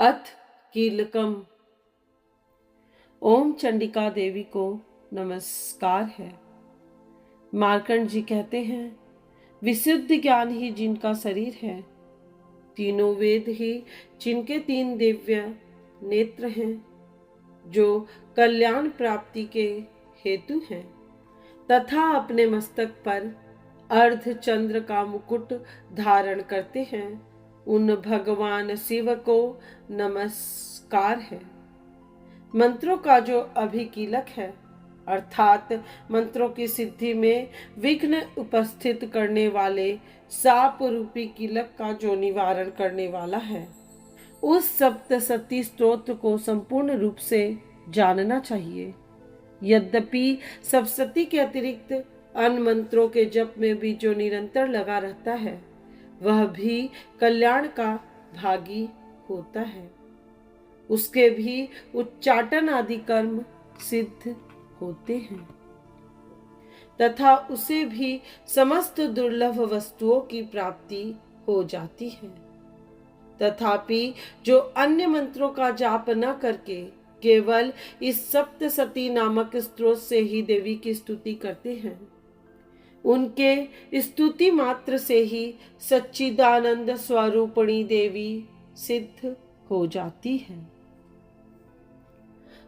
अथ कीलकम। ओम चंडिका देवी को नमस्कार है। मार्कंड जी कहते हैं, विशुद्ध ज्ञान ही जिनका शरीर है, तीनों वेद ही जिनके तीन दिव्य नेत्र हैं, जो कल्याण प्राप्ति के हेतु हैं, तथा अपने मस्तक पर अर्ध चंद्र का मुकुट धारण करते हैं, उन भगवान शिव को नमस्कार है। मंत्रों का जो अभिकीलक है, अर्थात मंत्रों की सिद्धि में विघ्न उपस्थित करने वाले साप रूपी कीलक का जो निवारण करने वाला है, उस सप्तशती स्तोत्र को संपूर्ण रूप से जानना चाहिए। यद्यपि सप्तशती के अतिरिक्त अन्य मंत्रों के जप में भी जो निरंतर लगा रहता है, वह भी कल्याण का भागी होता है। उसके भी उच्चाटन आदि कर्म सिद्ध होते हैं तथा उसे भी समस्त दुर्लभ वस्तुओं की प्राप्ति हो जाती है। तथापि जो अन्य मंत्रों का जाप न करके केवल इस सप्तशती नामक स्त्रोत से ही देवी की स्तुति करते हैं, उनके स्तुति मात्र से ही सच्चिदानंद स्वरूपिणी देवी सिद्ध हो जाती है।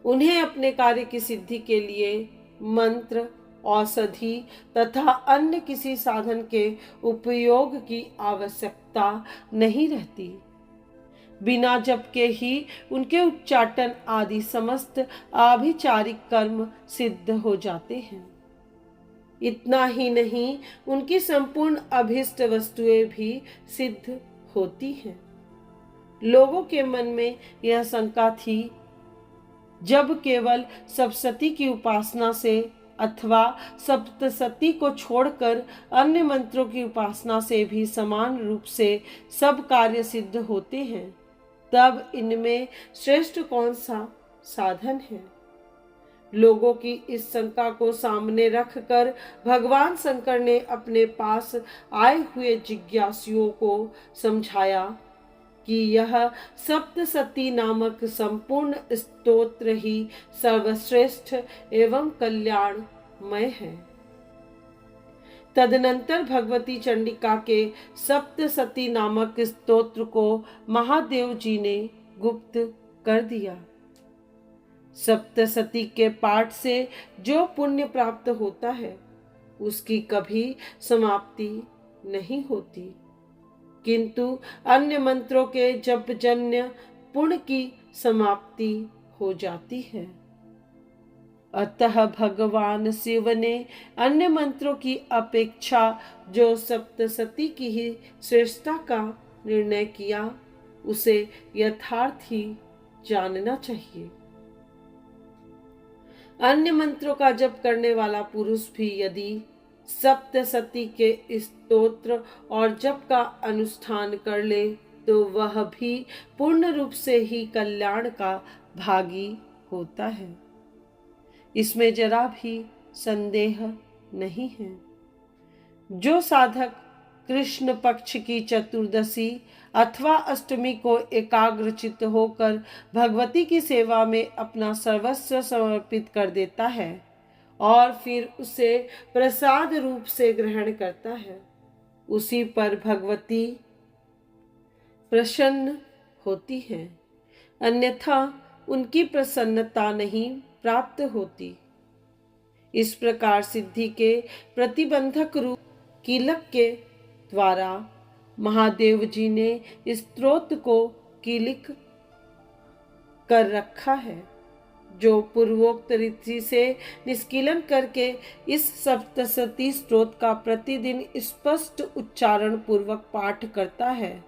उन्हें अपने कार्य की सिद्धि के लिए मंत्र, औषधि तथा अन्य किसी साधन के उपयोग की आवश्यकता नहीं रहती। बिना जप के ही उनके उच्चाटन आदि समस्त आभिचारिक कर्म सिद्ध हो जाते हैं। इतना ही नहीं, उनकी संपूर्ण अभिष्ट वस्तुएं भी सिद्ध होती हैं। लोगों के मन में यह शंका थी, जब केवल सप्तशती की उपासना से अथवा सप्तशती को छोड़कर अन्य मंत्रों की उपासना से भी समान रूप से सब कार्य सिद्ध होते हैं, तब इनमें श्रेष्ठ कौन सा साधन है? लोगों की इस शंका को सामने रखकर भगवान शंकर ने अपने पास आए हुए जिज्ञासुओं को समझाया कि यह सप्तशती नामक संपूर्ण स्तोत्र ही सर्वश्रेष्ठ एवं कल्याणमय है। तदनंतर भगवती चंडिका के सप्तशती नामक स्तोत्र को महादेव जी ने गुप्त कर दिया। सप्तशती के पाठ से जो पुण्य प्राप्त होता है, उसकी कभी समाप्ति नहीं होती, किंतु अन्य मंत्रों के जप जन्य पुण्य की समाप्ति हो जाती है। अतः भगवान शिव ने अन्य मंत्रों की अपेक्षा जो सप्तशती की ही श्रेष्ठता का निर्णय किया, उसे यथार्थ ही जानना चाहिए। अन्य मंत्रों का जप करने वाला पुरुष भी यदि सप्तशती के स्तोत्र और जप का अनुष्ठान कर ले, तो वह भी पूर्ण रूप से ही कल्याण का भागी होता है। इसमें जरा भी संदेह नहीं है। जो साधक कृष्ण पक्ष की चतुर्दशी अथवा अष्टमी को एकाग्रचित्त होकर भगवती की सेवा में अपना सर्वस्व समर्पित कर देता है और फिर उसे प्रसाद रूप से ग्रहण करता है, उसी पर भगवती प्रसन्न होती है, अन्यथा उनकी प्रसन्नता नहीं प्राप्त होती। इस प्रकार सिद्धि के प्रतिबंधक रूप कीलक के द्वारा महादेव जी ने स्तोत्र को कीलिक कर रखा है, जो पूर्वोक्त रीति से निष्कीलन करके इस सप्तशती स्तोत्र का प्रतिदिन स्पष्ट उच्चारण पूर्वक पाठ करता है,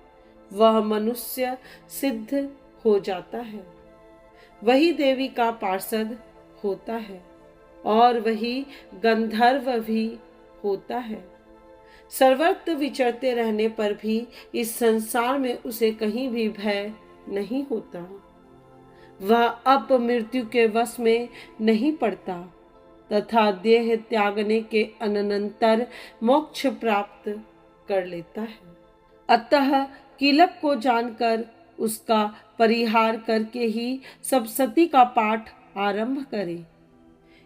वह मनुष्य सिद्ध हो जाता है, वही देवी का पार्षद होता है और वही गंधर्व भी होता है। सर्वत्र विचरते रहने पर भी इस संसार में उसे कहीं भी भय नहीं होता। वह अपमृत्यु के वश में नहीं पड़ता तथा देह त्यागने के अनंतर मोक्ष प्राप्त कर लेता है। अतः कीलक को जानकर उसका परिहार करके ही सप्तशती का पाठ आरंभ करें।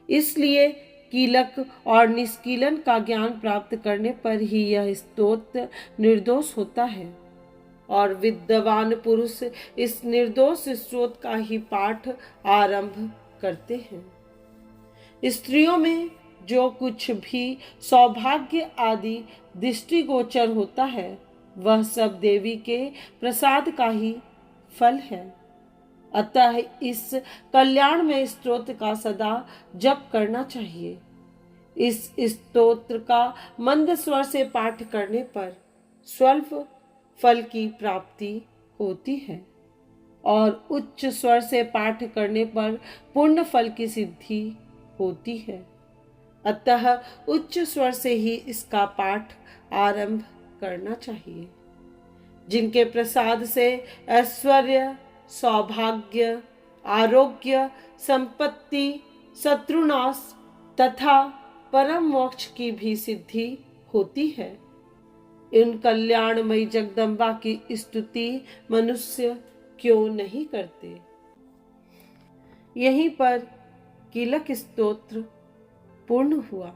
इसलिए कीलक और निष्कीलन का ज्ञान प्राप्त करने पर ही यह स्तोत्र निर्दोष होता है और विद्वान पुरुष इस निर्दोष स्तोत्र का ही पाठ आरंभ करते हैं। स्त्रियों में जो कुछ भी सौभाग्य आदि दृष्टिगोचर होता है वह सब देवी के प्रसाद का ही फल है। अतः इस कल्याण में स्तोत्र का सदा जप करना चाहिए। इस स्तोत्र का मंद स्वर से पाठ करने पर स्वल्प फल की प्राप्ति होती है और उच्च स्वर से पाठ करने पर पूर्ण फल की सिद्धि होती है। अतः उच्च स्वर से ही इसका पाठ आरंभ करना चाहिए। जिनके प्रसाद से ऐश्वर्य, सौभाग्य, आरोग्य, संपत्ति, शत्रुनाश तथा परम मोक्ष की भी सिद्धि होती है, इन कल्याणमयी जगदम्बा की स्तुति मनुष्य क्यों नहीं करते। यहीं पर कीलक स्तोत्र पूर्ण हुआ।